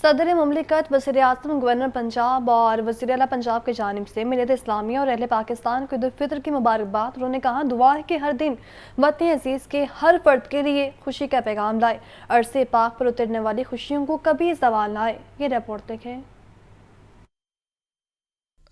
صدر مملکت وزیراعظم گورنر پنجاب اور وزیر اعلیٰ پنجاب کی جانب سے ملت اسلامیہ اور اہل پاکستان کو عید الفطر کی مبارکباد۔ انہوں نے کہا دعا ہے کہ ہر دن وطن عزیز کے ہر فرد کے لیے خوشی کا پیغام لائے، عرص پاک پر اترنے والی خوشیوں کو کبھی زوال نہ آئے۔ یہ رپورٹ دیکھیں۔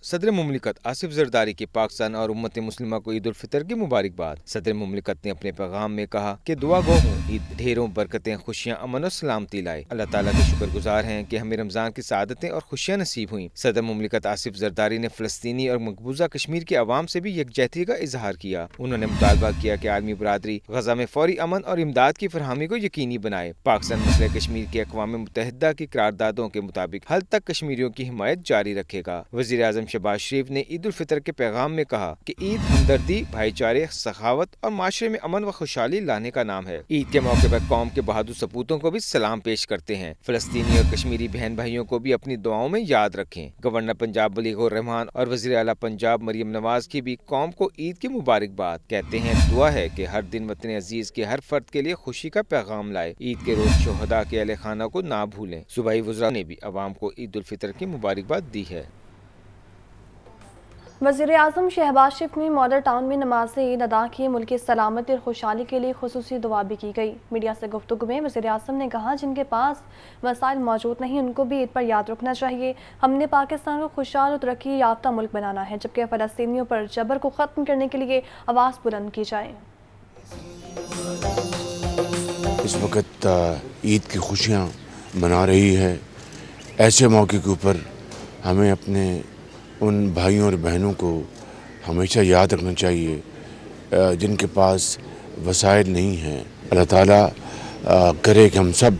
صدر مملکت آصف زرداری کی پاکستان اور امت مسلمہ کو عید الفطر کی مبارکباد۔ صدر مملکت نے اپنے پیغام میں کہا کہ دعا گو ہوں عید ڈھیروں برکتیں، خوشیاں، امن و سلامتی لائے۔ اللہ تعالیٰ کے شکر گزار ہیں کہ ہمیں رمضان کی سعادتیں اور خوشیاں نصیب ہوئیں۔ صدر مملکت آصف زرداری نے فلسطینی اور مقبوضہ کشمیر کے عوام سے بھی یکجہتی کا اظہار کیا۔ انہوں نے مطالبہ کیا کہ عالمی برادری غزہ میں فوری امن اور امداد کی فراہمی کو یقینی بنائے۔ پاکستان مسئلہ کشمیر کی اقوام متحدہ کی قراردادوں کے مطابق حل تک کشمیریوں کی حمایت جاری رکھے گا۔ وزیر اعظم شہباز شریف نے عید الفطر کے پیغام میں کہا کہ عید ہمدردی، بھائی چارے، سخاوت اور معاشرے میں امن و خوشحالی لانے کا نام ہے۔ عید کے موقع پر قوم کے بہادر سپوتوں کو بھی سلام پیش کرتے ہیں۔ فلسطینی اور کشمیری بہن بھائیوں کو بھی اپنی دعاؤں میں یاد رکھیں۔ گورنر پنجاب بلیغ الرحمان اور وزیر اعلیٰ پنجاب مریم نواز کی بھی قوم کو عید کی مبارکباد کہتے ہیں۔ دعا ہے کہ ہر دن وطن عزیز کے ہر فرد کے لیے خوشی کا پیغام لائے۔ عید کے روز شہداء کے اہل خانہ کو نہ بھولیں۔ صوبائی وزراء نے بھی عوام کو عید الفطر کی مبارکباد دی ہے۔ وزیر اعظم شہباز شریف نے ماڈل ٹاؤن میں نماز عید ادا کی۔ ملک کی سلامتی اور خوشحالی کے لیے خصوصی دعا بھی کی گئی۔ میڈیا سے گفتگو میں وزیر اعظم نے کہا جن کے پاس وسائل موجود نہیں ان کو بھی عید پر یاد رکھنا چاہیے۔ ہم نے پاکستان کو خوشحال اور ترقی یافتہ ملک بنانا ہے، جبکہ فلسطینیوں پر جبر کو ختم کرنے کے لیے آواز بلند کی جائے۔ اس وقت عید کی خوشیاں منا رہی ہے۔ ایسے موقع کے اوپر ہمیں اپنے ان بھائیوں اور بہنوں کو ہمیشہ یاد رکھنا چاہیے جن کے پاس وسائل نہیں ہیں۔ اللہ تعالیٰ کرے کہ ہم سب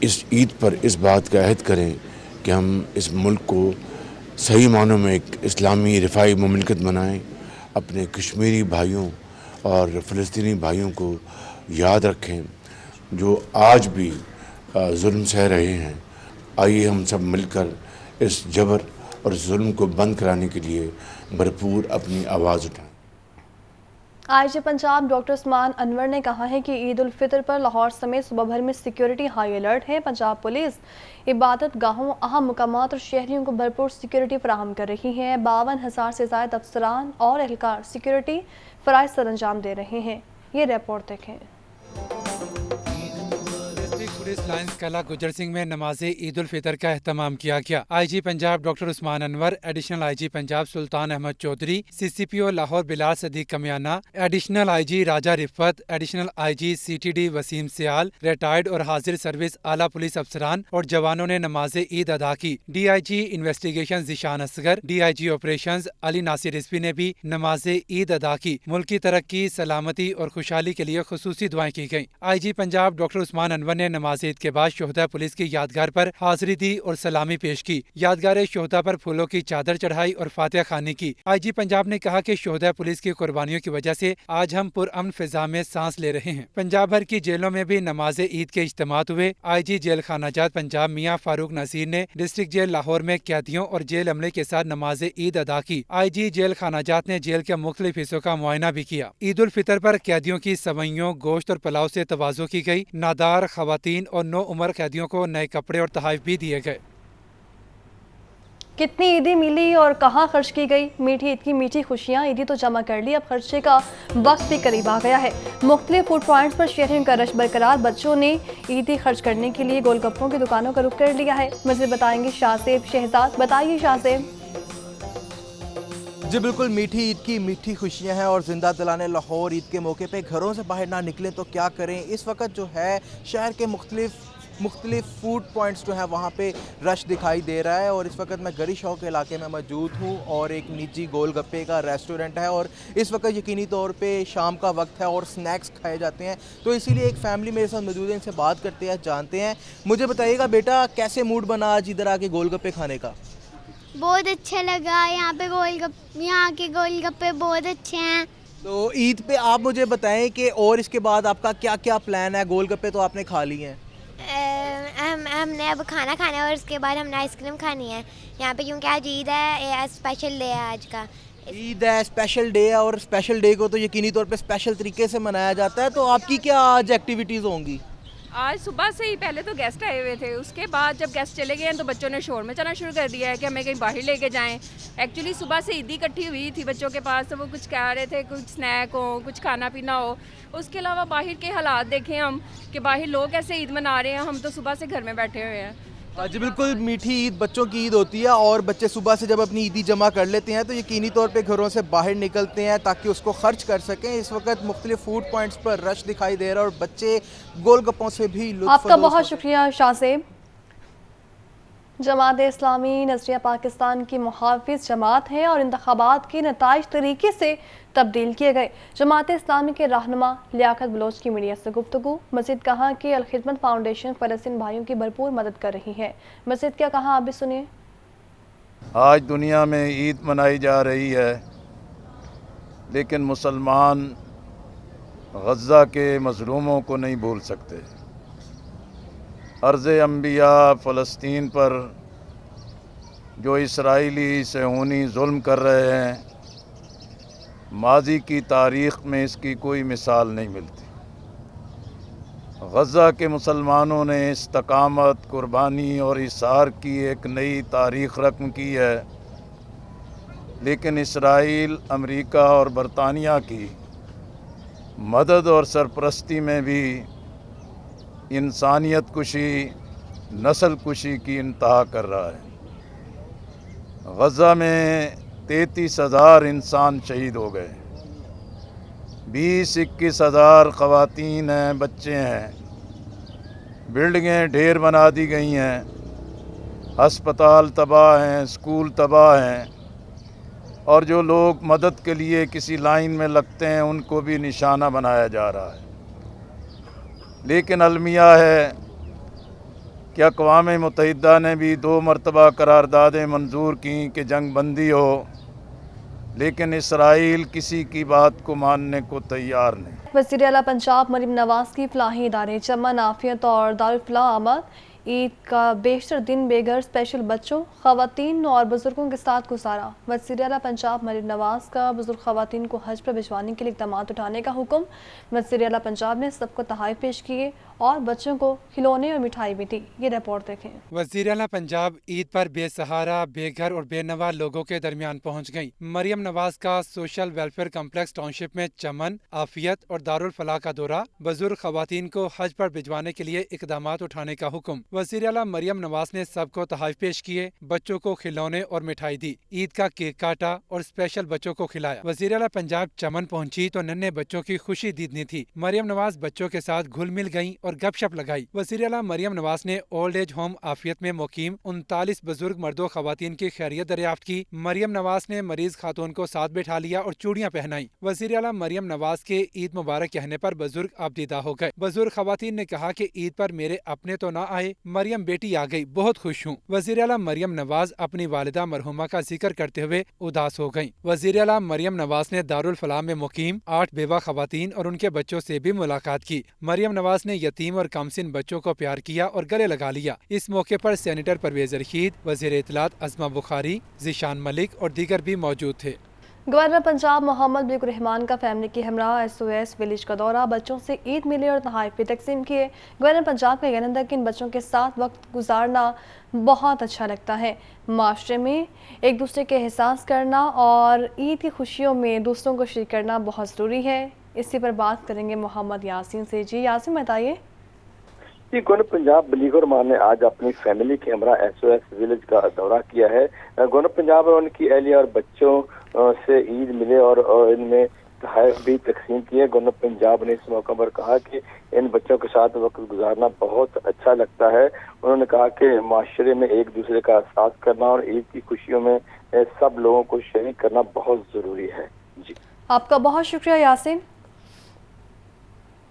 اس عید پر اس بات کا عہد کریں کہ ہم اس ملک کو صحیح معنوں میں ایک اسلامی رفاعی مملکت بنائیں۔ اپنے کشمیری بھائیوں اور فلسطینی بھائیوں کو یاد رکھیں جو آج بھی ظلم سہ رہے ہیں۔ آئیے ہم سب مل کر اس جبر اور ظلم کو بند کرانے کے لیے بھرپور اپنی آواز اٹھائیں۔ آئی جی پنجاب ڈاکٹر عثمان انور نے کہا ہے کہ عید الفطر پر لاہور سمیت صوبہ بھر میں سیکیورٹی ہائی الرٹ ہے۔ پنجاب پولیس عبادت گاہوں، اہم مقامات اور شہریوں کو بھرپور سیکیورٹی فراہم کر رہی ہے۔ 52,000 سے زائد افسران اور اہلکار سیکیورٹی فرائض سر انجام دے رہے ہیں۔ یہ رپورٹ دیکھیں۔ پولیس لائنز قلعہ گجر سنگھ میں نماز عید الفطر کا اہتمام کیا گیا۔ I G Punjab doctor Usman Anwar, additional I G Punjab Sultan Ahmad Chaudhry, C C P O Lahore Bilal Siddique Kamyana, additional I G Raja Rafat, additional I G C T D Waseem Sial, retired اور حاضر سروس اعلیٰ پولیس افسران اور جوانوں نے نماز عید ادا کی۔ D I G investigation Zeeshan Asghar, D I G operations Ali Nasir Rizvi نے بھی نماز عید ادا کی۔ ملک کی ترقی، سلامتی اور خوشحالی کے لیے خصوصی دعائیں کی گئیں۔ آئی جی پنجاب ڈاکٹر عثمان انور نے نماز عید کے بعد شہداء پولیس کی یادگار پر حاضری دی اور سلامی پیش کی۔ یادگار شہداء پر پھولوں کی چادر چڑھائی اور فاتحہ خوانی کی۔ آئی جی پنجاب نے کہا کہ شہداء پولیس کی قربانیوں کی وجہ سے آج ہم پرامن فضا میں سانس لے رہے ہیں۔ پنجاب بھر کی جیلوں میں بھی نماز عید کے اجتماعات ہوئے۔ آئی جی جیل خانہ جات پنجاب میاں فاروق نذیر نے ڈسٹرکٹ جیل لاہور میں قیدیوں اور جیل عملے کے ساتھ نماز عید ادا کی۔ آئی جی جیل خانہ جات نے جیل کے مختلف حصوں کا معائنہ بھی کیا۔ عید الفطر پر قیدیوں کی سوئیوں، گوشت اور پلاؤ سے تواضع کی گئی۔ نادار خواتین اور نو عمر قیدیوں کو نئے کپڑے اور تحائف بھی دیے گئے۔ کتنی عیدی ملی اور کہاں خرچ کی گئی؟ میٹھی عید کی میٹھی خوشیاں، عیدی تو جمع کر لی، اب خرچے کا وقت بھی قریب آ گیا ہے۔ مختلف فوڈ پوائنٹس پر شہریوں کا رش برقرار۔ بچوں نے عیدی خرچ کرنے کے لیے گول گپوں کی دکانوں کا رخ کر لیا ہے۔ مزید بتائیں گے شاہ زیب شہزاد۔ بتائیے شاہ زیب۔ جی بالکل، میٹھی عید کی میٹھی خوشیاں ہیں اور زندہ دلانے لاہور عید کے موقع پہ گھروں سے باہر نہ نکلیں تو کیا کریں۔ اس وقت جو ہے شہر کے مختلف فوڈ پوائنٹس جو ہیں وہاں پہ رش دکھائی دے رہا ہے، اور اس وقت میں گری شوق کے علاقے میں موجود ہوں اور ایک نجی گول گپے کا ریسٹورنٹ ہے، اور اس وقت یقینی طور پہ شام کا وقت ہے اور سنیکس کھائے جاتے ہیں، تو اسی لیے ایک فیملی میرے ساتھ موجود ہے، ان سے بات کرتے ہیں، جانتے ہیں۔ مجھے بتائیے گا بیٹا، کیسے موڈ بنا آج ادھر آ کے گول گپے کھانے کا؟ بہت اچھا لگا، یہاں کے گول گپے بہت اچھے ہیں۔ تو عید پہ آپ مجھے بتائیں کہ اور اس کے بعد آپ کا کیا کیا پلان ہے؟ گول گپے تو آپ نے کھا لی ہیں، ہم نے اب کھانا کھانا ہے اور اس کے بعد ہم نے آئس کریم کھانی ہے یہاں پہ، کیونکہ آج عید ہے، اسپیشل ڈے ہے آج کا۔ عید ہے، اسپیشل ڈے ہے، اور اسپیشل ڈے کو تو یقینی طور پہ اسپیشل طریقے سے منایا جاتا ہے، تو آپ کی کیا آج ایکٹیویٹیز ہوں گی؟ آج صبح سے ہی پہلے تو گیسٹ آئے ہوئے تھے, اس کے بعد جب گیسٹ چلے گئے ہیں تو بچوں نے شور مچانا شروع کر دیا ہے کہ ہمیں کہیں باہر لے کے جائیں. ایکچولی صبح سے عیدی اکٹھی ہوئی تھی بچوں کے پاس, تو وہ کچھ کہہ رہے تھے کچھ اسنیک ہو, کچھ کھانا پینا ہو. اس کے علاوہ باہر کے حالات دیکھیں ہم کہ باہر لوگ کیسے عید منا رہے ہیں, ہم تو صبح سے گھر میں بیٹھے ہوئے ہیں. جی بالکل, میٹھی عید بچوں کی عید ہوتی ہے اور بچے صبح سے جب اپنی عیدی جمع کر لیتے ہیں تو یقینی طور پہ گھروں سے باہر نکلتے ہیں تاکہ اس کو خرچ کر سکیں. اس وقت مختلف فوڈ پوائنٹس پر رش دکھائی دے رہا ہے اور بچے گول گپوں سے بھی لطف آپ کا بہت شکریہ شاہ زیب. جماعت اسلامی نظریہ پاکستان کی محافظ جماعت ہے اور انتخابات کے نتائج طریقے سے تبدیل کیے گئے. جماعت اسلامی کے رہنما لیاقت بلوچ کی میڈیا سے گفتگو. مزید کہا کہ الخدمت فاؤنڈیشن فلسطین بھائیوں کی بھرپور مدد کر رہی ہے. مزید کیا کہا آپ بھی سنیے. آج دنیا میں عید منائی جا رہی ہے, لیکن مسلمان غزہ کے مظلوموں کو نہیں بھول سکتے. عرض انبیاء فلسطین پر جو اسرائیلی صہیونی ظلم کر رہے ہیں, ماضی کی تاریخ میں اس کی کوئی مثال نہیں ملتی. غزہ کے مسلمانوں نے استقامت, قربانی اور اصرار کی ایک نئی تاریخ رقم کی ہے, لیکن اسرائیل, امریکہ اور برطانیہ کی مدد اور سرپرستی میں بھی انسانیت کشی, نسل کشی کی انتہا کر رہا ہے. غزہ میں 33,000 انسان شہید ہو گئے, 20-21 ہزار خواتین ہیں, بچے ہیں. بلڈنگیں ڈھیر بنا دی گئی ہیں, ہسپتال تباہ ہیں, اسکول تباہ ہیں, اور جو لوگ مدد کے لیے کسی لائن میں لگتے ہیں ان کو بھی نشانہ بنایا جا رہا ہے. لیکن المیہ ہے کہ اقوام متحدہ نے بھی 2 مرتبہ قراردادیں منظور کیں کہ جنگ بندی ہو, لیکن اسرائیل کسی کی بات کو ماننے کو تیار نہیں. وزیر اعلیٰ پنجاب مریم نواز کی فلاحی ادارے چمن, عافیت اور دارالفلاح آمد. عید کا بیشتر دن بے گھر اسپیشل بچوں, خواتین اور بزرگوں کے ساتھ گزارا. وزیر اعلیٰ پنجاب مریم نواز کا بزرگ خواتین کو حج پر بھجوانے کے لیے اقدامات اٹھانے کا حکم. وزیر اعلیٰ پنجاب نے سب کو تحائف پیش کیے اور بچوں کو کھلونے اور مٹھائی بھی دی. یہ رپورٹ دیکھیں. وزیر اعلیٰ پنجاب عید پر بے سہارا, بے گھر اور بے نوا لوگوں کے درمیان پہنچ گئیں. مریم نواز کا سوشل ویلفیئر کمپلیکس ٹاؤن شپ میں چمن, عافیت اور دارالفلاح کا دورہ. بزرگ خواتین کو حج پر بھجوانے کے لیے اقدامات اٹھانے کا حکم. وزیر اعلیٰ مریم نواز نے سب کو تحائف پیش کیے, بچوں کو کھلونے اور مٹھائی دی. عید کا کیک کاٹا اور اسپیشل بچوں کو کھلایا. وزیر اعلیٰ پنجاب چمن پہنچی تو ننھے بچوں کی خوشی دیدنی تھی. مریم نواز بچوں کے ساتھ گھل مل گئیں اور گپ شپ لگائی. وزیر اعلیٰ مریم نواز نے اولڈ ایج ہوم عافیت میں مقیم 39 بزرگ مرد و خواتین کی خیریت دریافت کی. مریم نواز نے مریض خاتون کو ساتھ بٹھا لیا اور چوڑیاں پہنائیں. وزیر اعلیٰ مریم نواز کے عید مبارک کہنے پر بزرگ آبدیدہ ہو گئے. بزرگ خواتین نے کہا کہ عید پر میرے اپنے تو نہ آئے, مریم بیٹی آ گئی, بہت خوش ہوں. وزیر اعلیٰ مریم نواز اپنی والدہ مرحومہ کا ذکر کرتے ہوئے اداس ہو گئیں. وزیر اعلیٰ مریم نواز نے دارالفلاح میں مقیم 8 بیوہ خواتین اور ان کے بچوں سے بھی ملاقات کی. مریم نواز نے یتیم اور کمسن بچوں کو پیار کیا اور گلے لگا لیا. اس موقع پر سینیٹر پرویز رشید, وزیر اطلاعات عظمہ بخاری, ذیشان ملک اور دیگر بھی موجود تھے. گورنر پنجاب محمد بلیک الرحمان کا فیملی کے ہمراہ SOS ولیج کا دورہ, بچوں سے عید ملے اور تحائف بھی تقسیم کیے. گورنر پنجاب کا کہنا تھا کہ ان بچوں کے ساتھ وقت گزارنا بہت اچھا لگتا ہے. معاشرے میں ایک دوسرے کے احساس کرنا اور عید کی خوشیوں میں دوسروں کو شریک کرنا بہت ضروری ہے. اسی پر بات کریں گے محمد یاسین سے. جی یاسین بتائیے. جی, گورنر پنجاب بلیک الرحمان نے آج اپنی فیملی کے ہمراہ SOS ولیج کا دورہ کیا ہے. گورنر پنجاب اور ان کی اہلیہ اور بچوں سے عید ملے اور ان میں تحائف بھی تقسیم کیے. گورنر پنجاب نے اس موقع پر کہا کہ ان بچوں کے ساتھ وقت گزارنا بہت اچھا لگتا ہے. انہوں نے کہا کہ معاشرے میں ایک دوسرے کا احساس کرنا اور عید کی خوشیوں میں سب لوگوں کو شریک کرنا بہت ضروری ہے. جی, آپ کا بہت شکریہ یاسین.